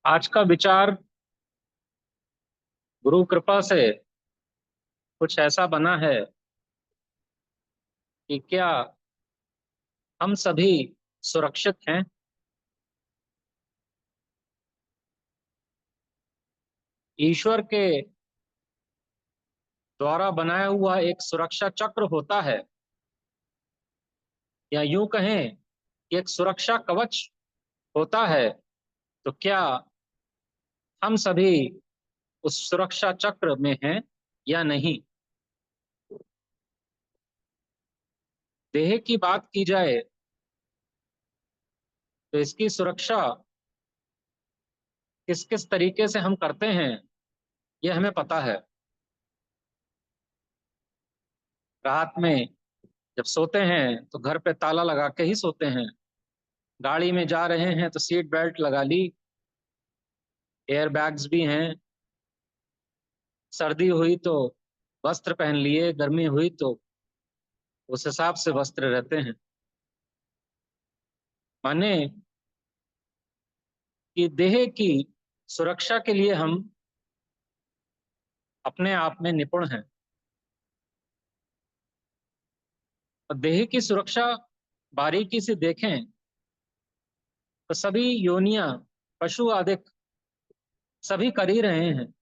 आज का विचार गुरु कृपा से कुछ ऐसा बना है कि क्या हम सभी सुरक्षित हैं। ईश्वर के द्वारा बनाया हुआ एक सुरक्षा चक्र होता है, या यूं कहें कि एक सुरक्षा कवच होता है। तो क्या हम सभी उस सुरक्षा चक्र में हैं या नहीं। देह की बात की जाए तो इसकी सुरक्षा किस किस तरीके से हम करते हैं ये हमें पता है। रात में जब सोते हैं तो घर पे ताला लगा के ही सोते हैं। गाड़ी में जा रहे हैं तो सीट बेल्ट लगा ली, एयर बैग्स भी हैं। सर्दी हुई तो वस्त्र पहन लिए, गर्मी हुई तो उस हिसाब से वस्त्र रहते हैं। माने कि देह की सुरक्षा के लिए हम अपने आप में निपुण हैं। और देह की सुरक्षा बारीकी से देखें तो सभी योनियां, पशु आदि सभी कर ही रहे हैं।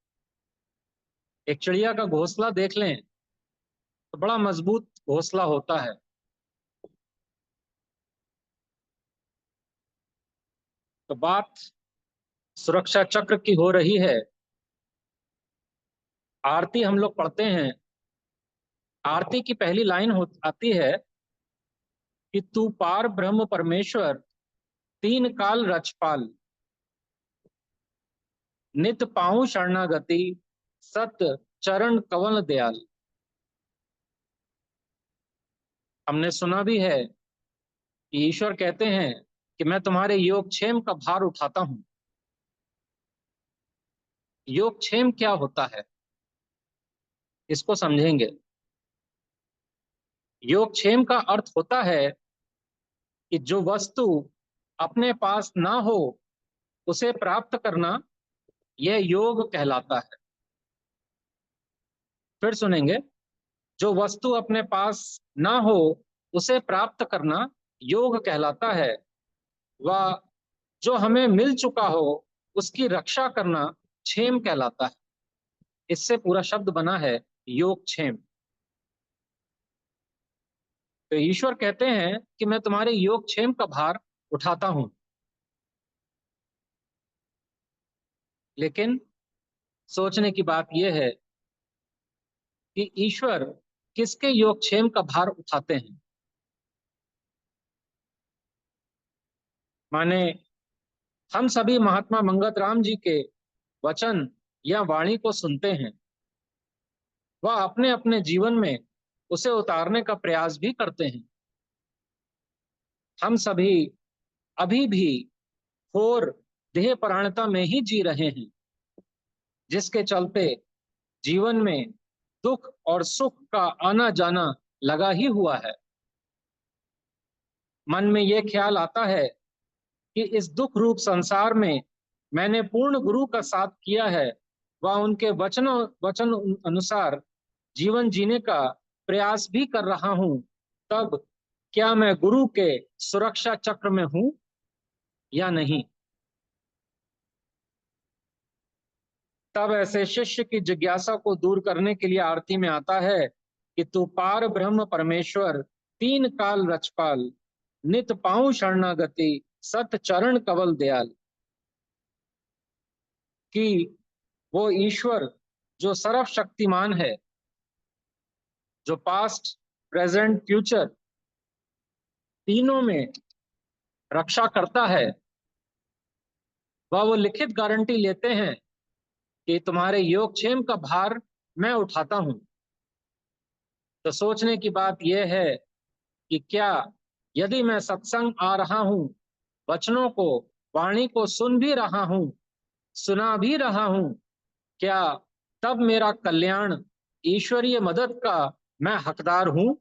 एक चिड़िया का घोंसला देख लें तो बड़ा मजबूत घोंसला होता है। तो बात सुरक्षा चक्र की हो रही है। आरती हम लोग पढ़ते हैं। आरती की पहली लाइन आती है कि तू पार ब्रह्म परमेश्वर, तीन काल रचपाल, नित पाऊं शरणागति, सत चरण कवल दयाल। हमने सुना भी है कि ईश्वर कहते हैं कि मैं तुम्हारे योगक्षेम का भार उठाता हूं। योगक्षेम क्या होता है इसको समझेंगे। योगक्षेम का अर्थ होता है कि जो वस्तु अपने पास ना हो उसे प्राप्त करना, यह योग कहलाता है। फिर सुनेंगे, जो वस्तु अपने पास ना हो उसे प्राप्त करना योग कहलाता है। वह जो हमें मिल चुका हो उसकी रक्षा करना क्षेम कहलाता है। इससे पूरा शब्द बना है योग क्षेम। तो ईश्वर कहते हैं कि मैं तुम्हारे योग क्षेम का भार उठाता हूं। लेकिन सोचने की बात यह है कि ईश्वर किसके योग क्षेम का भार उठाते हैं। माने हम सभी महात्मा मंगत राम जी के वचन या वाणी को सुनते हैं। वह अपने अपने जीवन में उसे उतारने का प्रयास भी करते हैं। हम सभी अभी भी घोर देह परायणता में ही जी रहे हैं, जिसके चलते जीवन में दुख और सुख का आना जाना लगा ही हुआ है। मन में यह ख्याल आता है कि इस दुख रूप संसार में मैंने पूर्ण गुरु का साथ किया है, वह उनके वचन अनुसार जीवन जीने का प्रयास भी कर रहा हूं। तब क्या मैं गुरु के सुरक्षा चक्र में हूं या नहीं। तब ऐसे शिष्य की जिज्ञासा को दूर करने के लिए आरती में आता है कि तू पार ब्रह्म परमेश्वर, तीन काल रचपाल, नित पाऊं शरणागति, सत चरण कवल दयाल। कि वो ईश्वर जो सर्वशक्तिमान है, जो पास्ट प्रेजेंट फ्यूचर तीनों में रक्षा करता है, वह वो लिखित गारंटी लेते हैं कि तुम्हारे योगक्षेम का भार मैं उठाता हूं। तो सोचने की बात यह है कि क्या यदि मैं सत्संग आ रहा हूं, वचनों को, वाणी को सुन भी रहा हूं, सुना भी रहा हूं, क्या तब मेरा कल्याण, ईश्वरीय मदद का मैं हकदार हूं।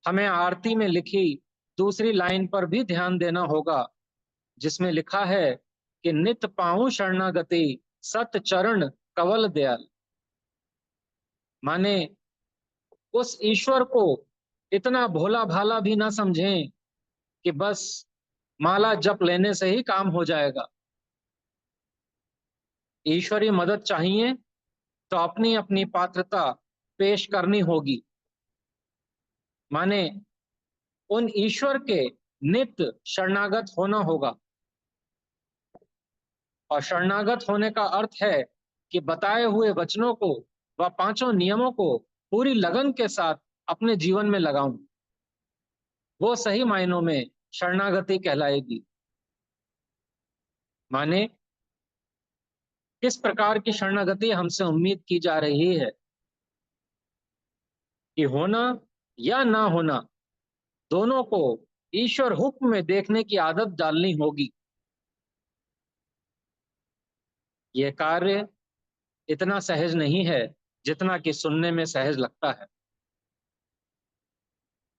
हमें आरती में लिखी दूसरी लाइन पर भी ध्यान देना होगा, जिसमें लिखा है कि नित पाऊं शरणागति सत चरण कवल दयाल। माने उस ईश्वर को इतना भोला भाला भी ना समझें कि बस माला जप लेने से ही काम हो जाएगा। ईश्वरीय मदद चाहिए तो अपनी अपनी पात्रता पेश करनी होगी। माने उन ईश्वर के नित्य शरणागत होना होगा। और शरणागत होने का अर्थ है कि बताए हुए वचनों को व पांचों नियमों को पूरी लगन के साथ अपने जीवन में लगाऊं। वो सही मायनों में शरणागति कहलाएगी। माने किस प्रकार की शरणागति हमसे उम्मीद की जा रही है कि होना या ना होना दोनों को ईश्वर हुक्म में देखने की आदत डालनी होगी। यह कार्य इतना सहज नहीं है जितना कि सुनने में सहज लगता है।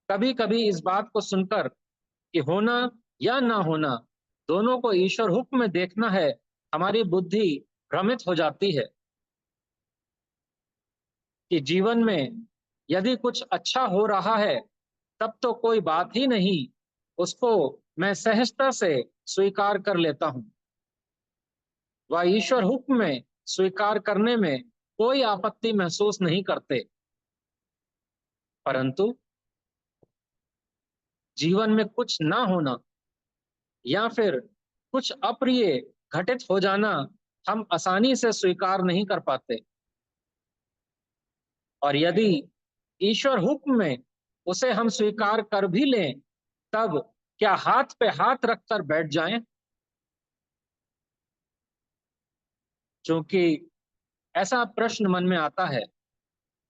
कभी कभी इस बात को सुनकर कि होना या ना होना दोनों को ईश्वर हुक्म में देखना है, हमारी बुद्धि भ्रमित हो जाती है कि जीवन में यदि कुछ अच्छा हो रहा है तब तो कोई बात ही नहीं, उसको मैं सहजता से स्वीकार कर लेता हूं। वह ईश्वर हुक्म में स्वीकार करने में कोई आपत्ति महसूस नहीं करते। परंतु जीवन में कुछ ना होना या फिर कुछ अप्रिय घटित हो जाना हम आसानी से स्वीकार नहीं कर पाते। और यदि ईश्वर हुक्म में उसे हम स्वीकार कर भी लें तब क्या हाथ पे हाथ रखकर बैठ जाएं? क्योंकि ऐसा प्रश्न मन में आता है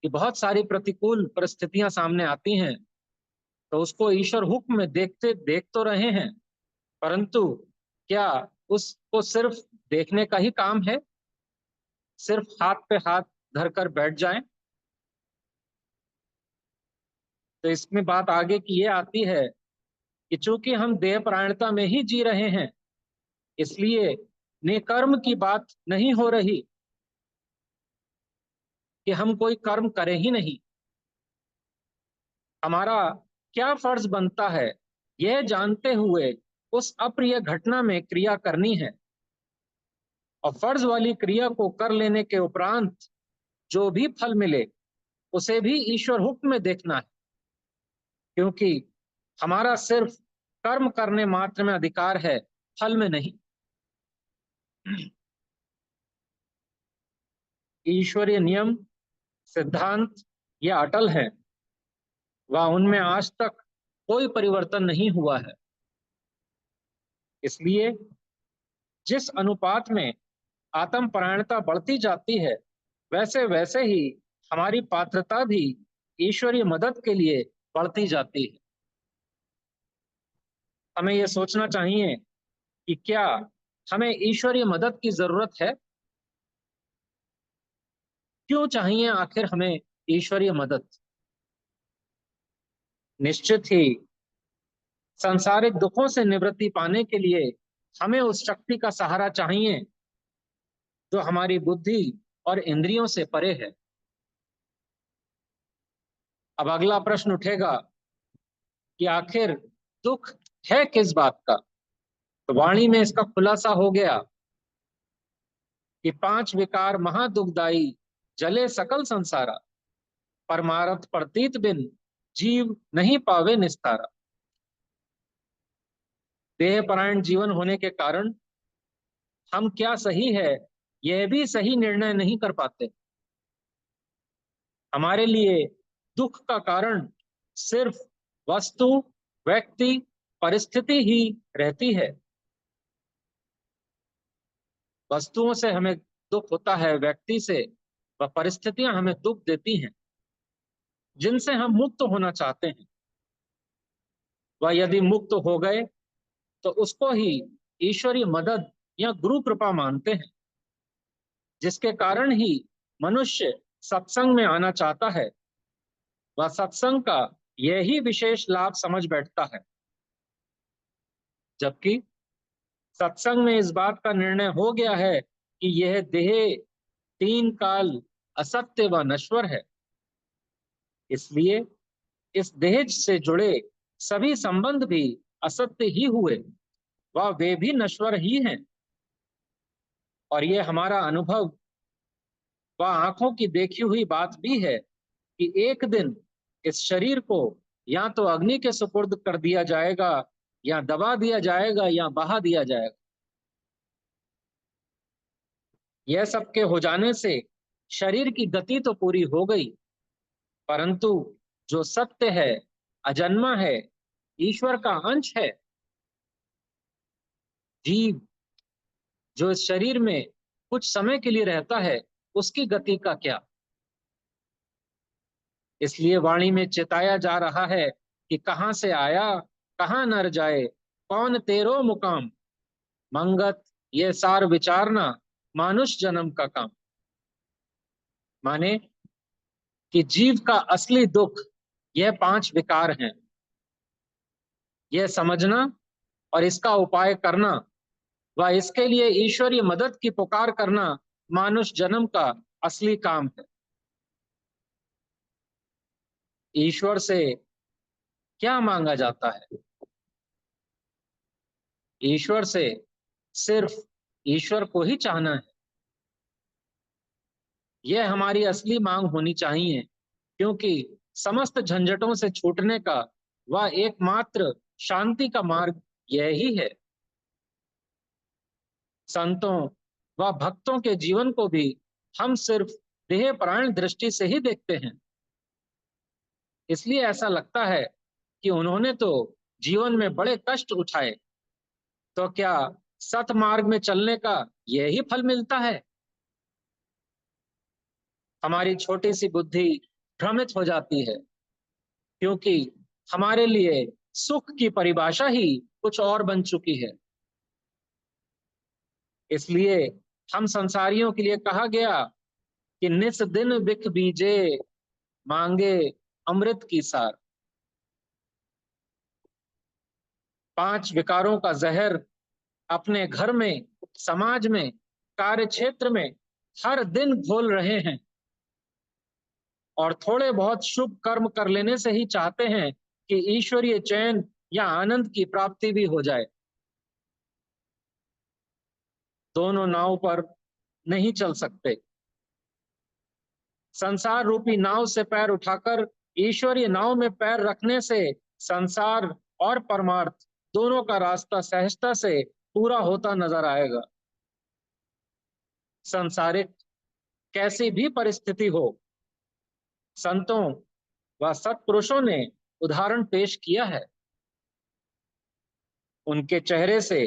कि बहुत सारी प्रतिकूल परिस्थितियां सामने आती हैं तो उसको ईश्वर हुक्म में देख तो रहे हैं, परंतु क्या उसको सिर्फ देखने का ही काम है? सिर्फ हाथ पे हाथ धरकर बैठ जाएं? तो इसमें बात आगे की ये आती है कि चूंकि हम देह परायणता में ही जी रहे हैं, इसलिए निकर्म की बात नहीं हो रही कि हम कोई कर्म करें ही नहीं। हमारा क्या फर्ज बनता है यह जानते हुए उस अप्रिय घटना में क्रिया करनी है। और फर्ज वाली क्रिया को कर लेने के उपरांत जो भी फल मिले उसे भी ईश्वर हुक्म में देखना है, क्योंकि हमारा सिर्फ कर्म करने मात्र में अधिकार है, फल में नहीं। ईश्वरीय नियम सिद्धांत ये अटल है व उनमें आज तक कोई परिवर्तन नहीं हुआ है। इसलिए जिस अनुपात में आत्म परायणता बढ़ती जाती है वैसे वैसे ही हमारी पात्रता भी ईश्वरीय मदद के लिए बढ़ती जाती है। हमें यह सोचना चाहिए कि क्या हमें ईश्वरीय मदद की जरूरत है? क्यों चाहिए आखिर हमें ईश्वरीय मदद? निश्चित ही सांसारिक दुखों से निवृत्ति पाने के लिए हमें उस शक्ति का सहारा चाहिए जो हमारी बुद्धि और इंद्रियों से परे है। अब अगला प्रश्न उठेगा कि आखिर दुख है किस बात का? तो वाणी में इसका खुलासा हो गया कि पांच विकार महादुखदाई जले सकल संसारा, परमारथ प्रतीत बिन जीव नहीं पावे निस्तारा। देह परायण जीवन होने के कारण हम क्या सही है यह भी सही निर्णय नहीं कर पाते। हमारे लिए दुख का कारण सिर्फ वस्तु, व्यक्ति, परिस्थिति ही रहती है। वस्तुओं से हमें दुख होता है, व्यक्ति से व परिस्थितियां हमें दुख देती हैं जिनसे हम मुक्त होना चाहते हैं। वह यदि मुक्त हो गए तो उसको ही ईश्वरीय मदद या गुरु कृपा मानते हैं, जिसके कारण ही मनुष्य सत्संग में आना चाहता है। वह सत्संग का यही विशेष लाभ समझ बैठता है। जबकि सत्संग में इस बात का निर्णय हो गया है कि यह देह 3 काल असत्य व नश्वर है, इसलिए इस देह से जुड़े सभी संबंध भी असत्य ही हुए व वे भी नश्वर ही हैं। और ये हमारा अनुभव व आंखों की देखी हुई बात भी है कि एक दिन इस शरीर को या तो अग्नि के सुपुर्द कर दिया जाएगा, या दबा दिया जाएगा, या बहा दिया जाएगा। यह सब के हो जाने से शरीर की गति तो पूरी हो गई, परंतु जो सत्य है, अजन्मा है, ईश्वर का अंश है, जीव जो इस शरीर में कुछ समय के लिए रहता है, उसकी गति का क्या। इसलिए वाणी में चिताया जा रहा है कि कहां से आया, कहां नर जाए, कौन तेरो मुकाम, मंगत ये सार विचारना, मानुष जन्म का काम। माने कि जीव का असली दुख यह 5 विकार हैं। यह समझना और इसका उपाय करना व इसके लिए ईश्वरीय मदद की पुकार करना मानुष जन्म का असली काम है। ईश्वर से क्या मांगा जाता है? ईश्वर से सिर्फ ईश्वर को ही चाहना है। यह हमारी असली मांग होनी चाहिए, क्योंकि समस्त झंझटों से छूटने का वह एकमात्र शांति का मार्ग यही है। संतों व भक्तों के जीवन को भी हम सिर्फ देह परायण दृष्टि से ही देखते हैं, इसलिए ऐसा लगता है कि उन्होंने तो जीवन में बड़े कष्ट उठाए, तो क्या सत मार्ग में चलने का यही फल मिलता है? हमारी छोटी सी बुद्धि भ्रमित हो जाती है, क्योंकि हमारे लिए सुख की परिभाषा ही कुछ और बन चुकी है। इसलिए हम संसारियों के लिए कहा गया कि निस दिन बिख बीजे, मांगे अमृत की सार। 5 विकारों का जहर अपने घर में, समाज में, कार्य क्षेत्र में हर दिन घोल रहे हैं, और थोड़े बहुत शुभ कर्म कर लेने से ही चाहते हैं कि ईश्वरीय चैन या आनंद की प्राप्ति भी हो जाए। दोनों नाव पर नहीं चल सकते। संसार रूपी नाव से पैर उठाकर ईश्वरीय नाव में पैर रखने से संसार और परमार्थ दोनों का रास्ता सहजता से पूरा होता नजर आएगा। संसारिक कैसी भी परिस्थिति हो, संतों व सत्पुरुषों ने उदाहरण पेश किया है। उनके चेहरे से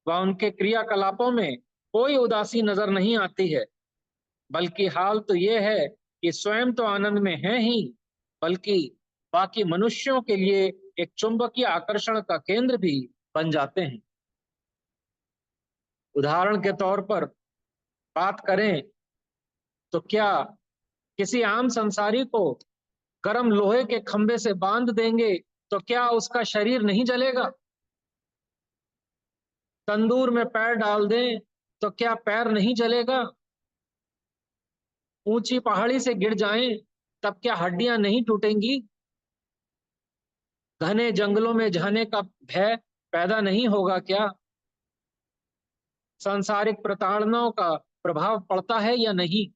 व उनके क्रियाकलापों में कोई उदासी नजर नहीं आती है, बल्कि हाल तो यह है कि स्वयं तो आनंद में है ही, बल्कि बाकी मनुष्यों के लिए एक चुंबकीय आकर्षण का केंद्र भी बन जाते हैं। उदाहरण के तौर पर बात करें तो क्या किसी आम संसारी को गर्म लोहे के खंभे से बांध देंगे तो क्या उसका शरीर नहीं जलेगा? तंदूर में पैर डाल दें तो क्या पैर नहीं जलेगा? ऊंची पहाड़ी से गिर जाएं तब क्या हड्डियां नहीं टूटेंगी? घने जंगलों में जाने का भय पैदा नहीं होगा क्या? सांसारिक प्रताड़नाओं का प्रभाव पड़ता है या नहीं?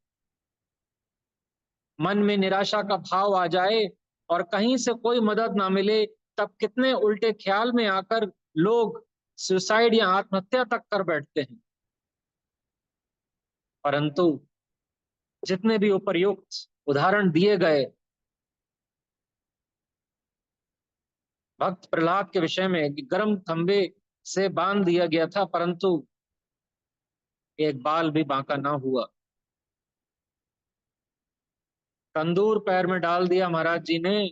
मन में निराशा का भाव आ जाए और कहीं से कोई मदद ना मिले, तब कितने उल्टे ख्याल में आकर लोग सुसाइड या आत्महत्या तक कर बैठते हैं। परंतु जितने भी उपर्युक्त उदाहरण दिए गए, भक्त प्रहलाद के विषय में गर्म खंबे से बांध दिया गया था, परंतु एक बाल भी बांका ना हुआ। तंदूर पैर में डाल दिया महाराज जी ने,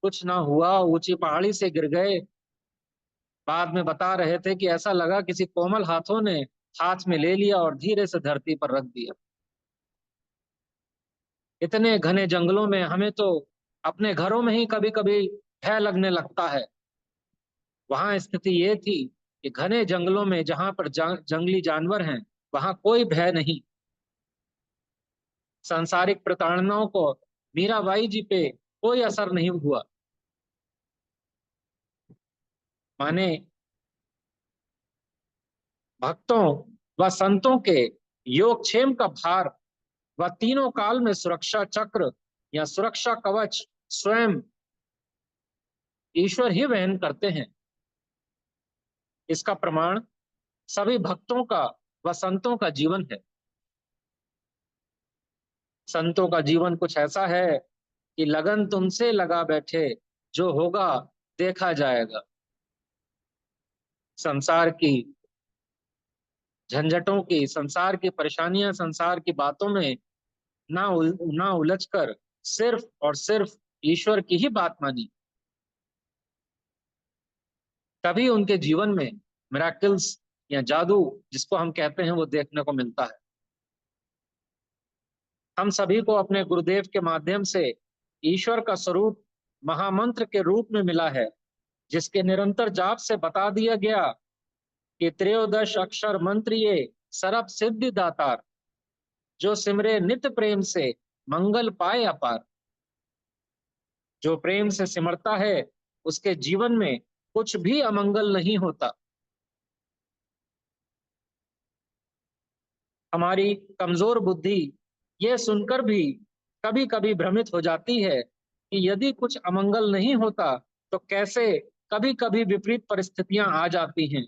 कुछ ना हुआ, ऊंची पहाड़ी से गिर गए। बाद में बता रहे थे कि ऐसा लगा किसी कोमल हाथों ने हाथ में ले लिया और धीरे से धरती पर रख दिया। इतने घने जंगलों में हमें तो अपने घरों में ही कभी कभी भय लगने लगता है। वहां स्थिति ये थी कि घने जंगलों में जहां पर जंगली जानवर हैं वहां कोई भय नहीं। सांसारिक प्रताड़नाओं को मीराबाई जी पे कोई असर नहीं हुआ। माने भक्तों व संतों के योगक्षेम का भार व तीनों काल में सुरक्षा चक्र या सुरक्षा कवच स्वयं ईश्वर ही वहन करते हैं। इसका प्रमाण सभी भक्तों का व संतों का जीवन है। संतों का जीवन कुछ ऐसा है कि लगन तुमसे लगा बैठे, जो होगा देखा जाएगा। संसार की झंझटों की, संसार की परेशानियां, संसार की बातों में ना उलझकर सिर्फ और सिर्फ ईश्वर की ही बात मानी, तभी उनके जीवन में मिराकल्स या जादू जिसको हम कहते हैं वो देखने को मिलता है। हम सभी को अपने गुरुदेव के माध्यम से ईश्वर का स्वरूप महामंत्र के रूप में मिला है, जिसके निरंतर जाप से बता दिया गया कि त्रयोदश अक्षर मंत्र ये सर्व सिद्धि दातार, जो सिमरे नित प्रेम से मंगल पाए अपार। जो प्रेम से सिमरता है उसके जीवन में कुछ भी अमंगल नहीं होता। हमारी कमजोर बुद्धि यह सुनकर भी कभी कभी भ्रमित हो जाती है कि यदि कुछ अमंगल नहीं होता तो कैसे कभी कभी विपरीत परिस्थितियां आ जाती हैं,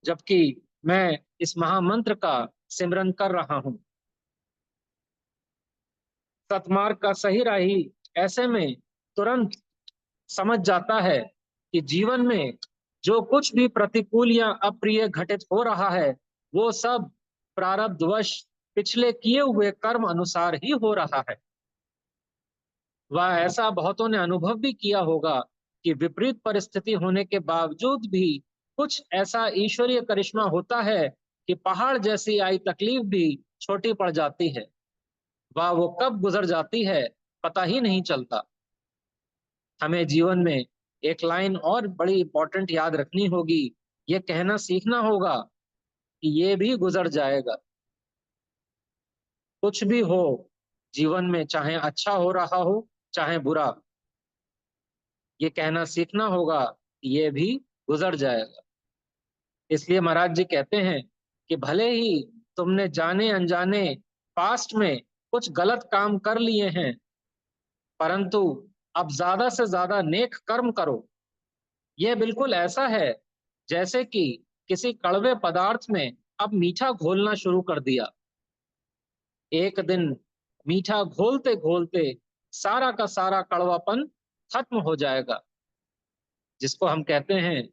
जबकि मैं इस महामंत्र का सिमरन कर रहा हूं। सतमार्ग का सही राही ऐसे में तुरंत समझ जाता है कि जीवन में जो कुछ भी प्रतिकूल या अप्रिय घटित हो रहा है वो सब प्रारब्धवश पिछले किए हुए कर्म अनुसार ही हो रहा है। वह ऐसा बहुतों ने अनुभव भी किया होगा कि विपरीत परिस्थिति होने के बावजूद भी कुछ ऐसा ईश्वरीय करिश्मा होता है कि पहाड़ जैसी आई तकलीफ भी छोटी पड़ जाती है। वह वो कब गुजर जाती है पता ही नहीं चलता। हमें जीवन में एक लाइन और बड़ी इंपॉर्टेंट याद रखनी होगी, ये कहना सीखना होगा कि ये भी गुजर जाएगा। कुछ भी हो जीवन में, चाहे अच्छा हो रहा हो चाहे बुरा, ये कहना सीखना होगा कि ये भी गुजर जाएगा। इसलिए महाराज जी कहते हैं कि भले ही तुमने जाने अनजाने पास्ट में कुछ गलत काम कर लिए हैं, परंतु अब ज्यादा से ज्यादा नेक कर्म करो। यह बिल्कुल ऐसा है जैसे कि किसी कड़वे पदार्थ में अब मीठा घोलना शुरू कर दिया। एक दिन मीठा घोलते घोलते सारा का सारा कड़वापन खत्म हो जाएगा, जिसको हम कहते हैं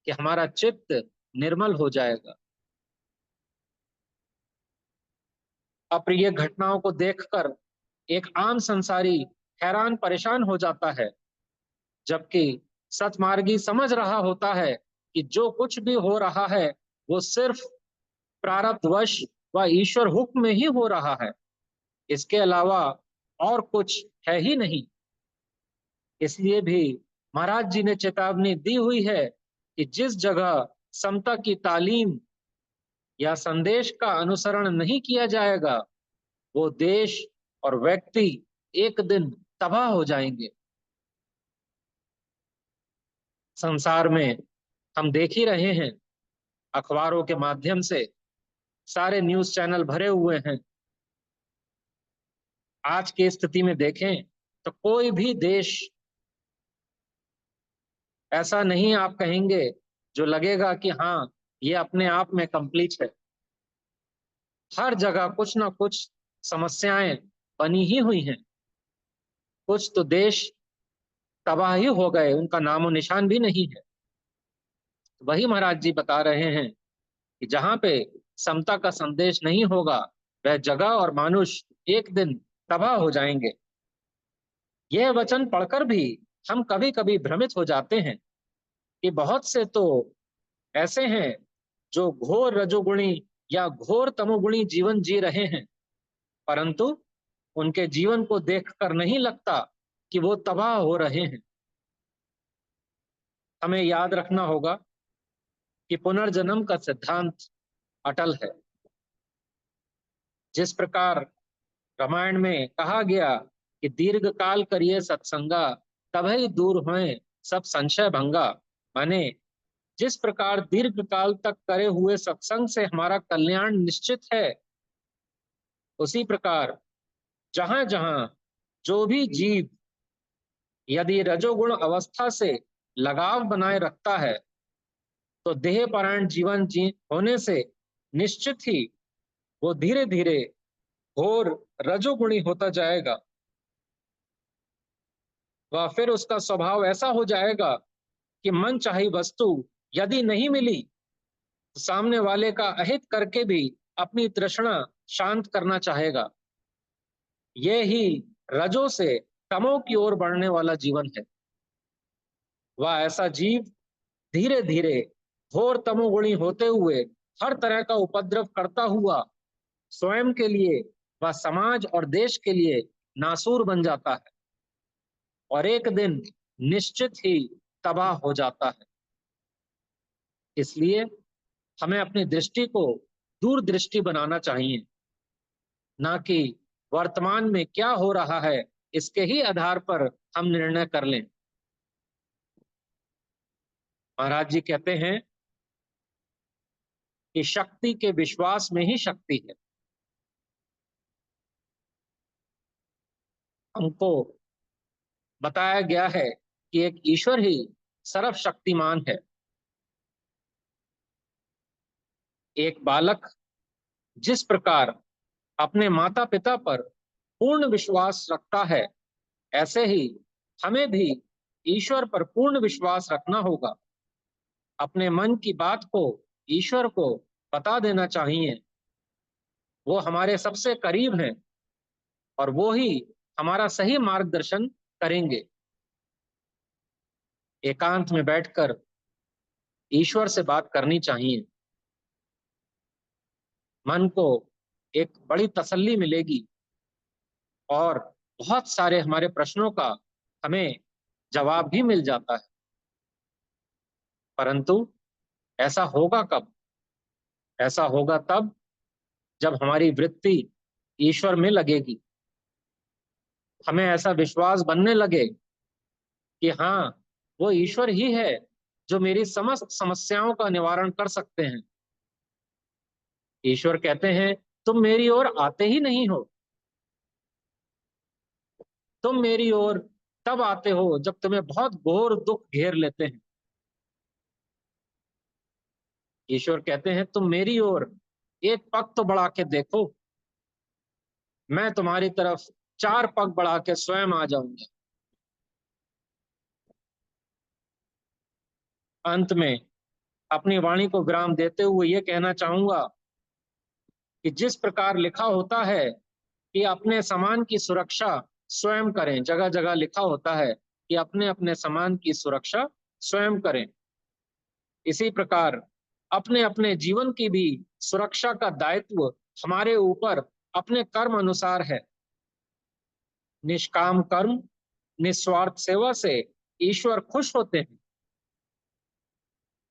कि हमारा चित्त निर्मल हो जाएगा। अप्रिय घटनाओं को देखकर एक आम संसारी हैरान परेशान हो जाता है, जबकि सतमार्गी समझ रहा होता है कि जो कुछ भी हो रहा है वो सिर्फ प्रारब्धवश व ईश्वर हुक्म में ही हो रहा है, इसके अलावा और कुछ है ही नहीं। इसलिए भी महाराज जी ने चेतावनी दी हुई है कि जिस जगह समता की तालीम या संदेश का अनुसरण नहीं किया जाएगा वो देश और व्यक्ति एक दिन तबाह हो जाएंगे। संसार में हम देख ही रहे हैं, अखबारों के माध्यम से सारे न्यूज चैनल भरे हुए हैं। आज की स्थिति में देखें तो कोई भी देश ऐसा नहीं आप कहेंगे जो लगेगा कि हाँ ये अपने आप में कंप्लीट है। हर जगह कुछ ना कुछ समस्याएं बनी ही हुई हैं। कुछ तो देश तबाह ही हो गए, उनका नामो निशान भी नहीं है। वही महाराज जी बता रहे हैं कि जहां पे समता का संदेश नहीं होगा वह जगह और मनुष्य एक दिन तबाह हो जाएंगे। यह वचन पढ़कर भी हम कभी कभी भ्रमित हो जाते हैं कि बहुत से तो ऐसे हैं जो घोर रजोगुणी या घोर तमोगुणी जीवन जी रहे हैं, परंतु उनके जीवन को देखकर नहीं लगता कि वो तबाह हो रहे हैं। हमें याद रखना होगा कि पुनर्जन्म का सिद्धांत अटल है। जिस प्रकार रामायण में कहा गया कि दीर्घ काल करिए सत्संगा, तभी दूर होए सब संशय भंगा, माने जिस प्रकार दीर्घ काल तक करे हुए सत्संग से हमारा कल्याण निश्चित है, उसी प्रकार जहां जहां जो भी जीव यदि रजोगुण अवस्था से लगाव बनाए रखता है, तो देह परायण जीवन जी होने से निश्चित ही वो धीरे धीरे घोर रजोगुणी होता जाएगा। वह फिर उसका स्वभाव ऐसा हो जाएगा कि मन चाही वस्तु यदि नहीं मिली तो सामने वाले का अहित करके भी अपनी तृष्णा शांत करना चाहेगा। ये ही रजो से तमो की ओर बढ़ने वाला जीवन है। वह ऐसा जीव धीरे धीरे घोर तमोगुणी होते हुए हर तरह का उपद्रव करता हुआ स्वयं के लिए व समाज और देश के लिए नासूर बन जाता है और एक दिन निश्चित ही तबाह हो जाता है। इसलिए हमें अपनी दृष्टि को दूरदृष्टि बनाना चाहिए, ना कि वर्तमान में क्या हो रहा है इसके ही आधार पर हम निर्णय कर लें। महाराज जी कहते हैं कि शक्ति के विश्वास में ही शक्ति है। हमको बताया गया है कि एक ईश्वर ही सर्वशक्तिमान है। एक बालक जिस प्रकार अपने माता पिता पर पूर्ण विश्वास रखता है, ऐसे ही हमें भी ईश्वर पर पूर्ण विश्वास रखना होगा। अपने मन की बात को ईश्वर को बता देना चाहिए। वो हमारे सबसे करीब हैं और वो ही हमारा सही मार्गदर्शन करेंगे। एकांत में बैठकर ईश्वर से बात करनी चाहिए। मन को एक बड़ी तसल्ली मिलेगी और बहुत सारे हमारे प्रश्नों का हमें जवाब भी मिल जाता है। परंतु ऐसा होगा कब? ऐसा होगा तब जब हमारी वृत्ति ईश्वर में लगेगी। हमें ऐसा विश्वास बनने लगे कि हाँ, वो ईश्वर ही है जो मेरी समस्त समस्याओं का निवारण कर सकते हैं। ईश्वर कहते हैं, तुम मेरी ओर आते ही नहीं हो। तुम मेरी ओर तब आते हो जब तुम्हें बहुत घोर दुख घेर लेते हैं। ईश्वर कहते हैं, तुम मेरी ओर एक पग तो बढ़ा के देखो, मैं तुम्हारी तरफ चार पग बढ़ा के स्वयं आ जाऊंगा। अंत में अपनी वाणी को विराम देते हुए ये कहना चाहूंगा कि जिस प्रकार लिखा होता है कि अपने सामान की सुरक्षा स्वयं करें, जगह जगह लिखा होता है कि अपने अपने सामान की सुरक्षा स्वयं करें, इसी प्रकार अपने अपने जीवन की भी सुरक्षा का दायित्व हमारे ऊपर अपने कर्म अनुसार है। निष्काम कर्म, निस्वार्थ सेवा से ईश्वर खुश होते हैं,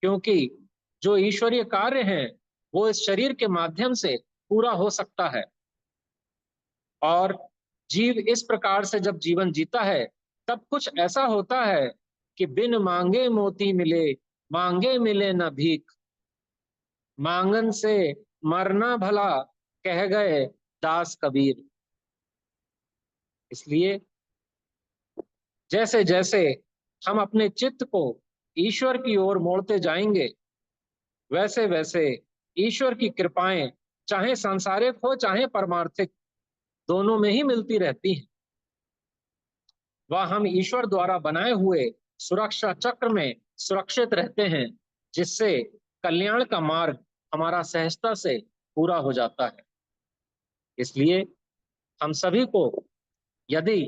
क्योंकि जो ईश्वरीय कार्य हैं वो इस शरीर के माध्यम से पूरा हो सकता है। और जीव इस प्रकार से जब जीवन जीता है, तब कुछ ऐसा होता है कि बिन मांगे मोती मिले, मांगे मिले न भीख, मांगन से मरना भला, कह गए दास कबीर। इसलिए जैसे जैसे हम अपने चित्त को ईश्वर की ओर मोड़ते जाएंगे, वैसे वैसे ईश्वर की कृपाएं चाहे सांसारिक हो चाहे परमार्थिक, दोनों में ही मिलती रहती हैं। वह हम ईश्वर द्वारा बनाए हुए सुरक्षा चक्र में सुरक्षित रहते हैं, जिससे कल्याण का मार्ग हमारा सहजता से पूरा हो जाता है। इसलिए हम सभी को यदि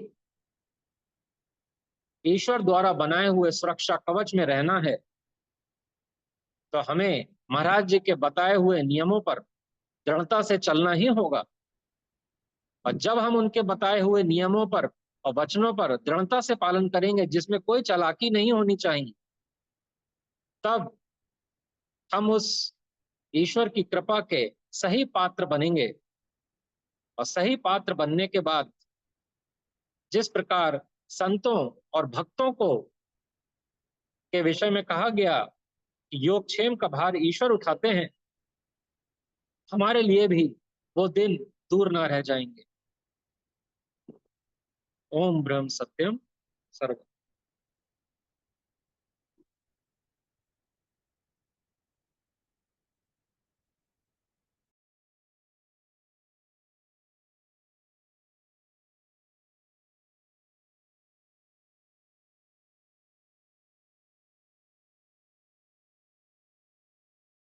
ईश्वर द्वारा बनाए हुए सुरक्षा कवच में रहना है, तो हमें महाराज जी के बताए हुए नियमों पर दृढ़ता से चलना ही होगा। और जब हम उनके बताए हुए नियमों पर और वचनों पर दृढ़ता से पालन करेंगे, जिसमें कोई चालाकी नहीं होनी चाहिए, तब हम उस ईश्वर की कृपा के सही पात्र बनेंगे। और सही पात्र बनने के बाद जिस प्रकार संतों और भक्तों को के विषय में कहा गया कि योगक्षेम का भार ईश्वर उठाते हैं, हमारे लिए भी वो दिन दूर ना रह जाएंगे। ओम ब्रह्म सत्यम सर्व।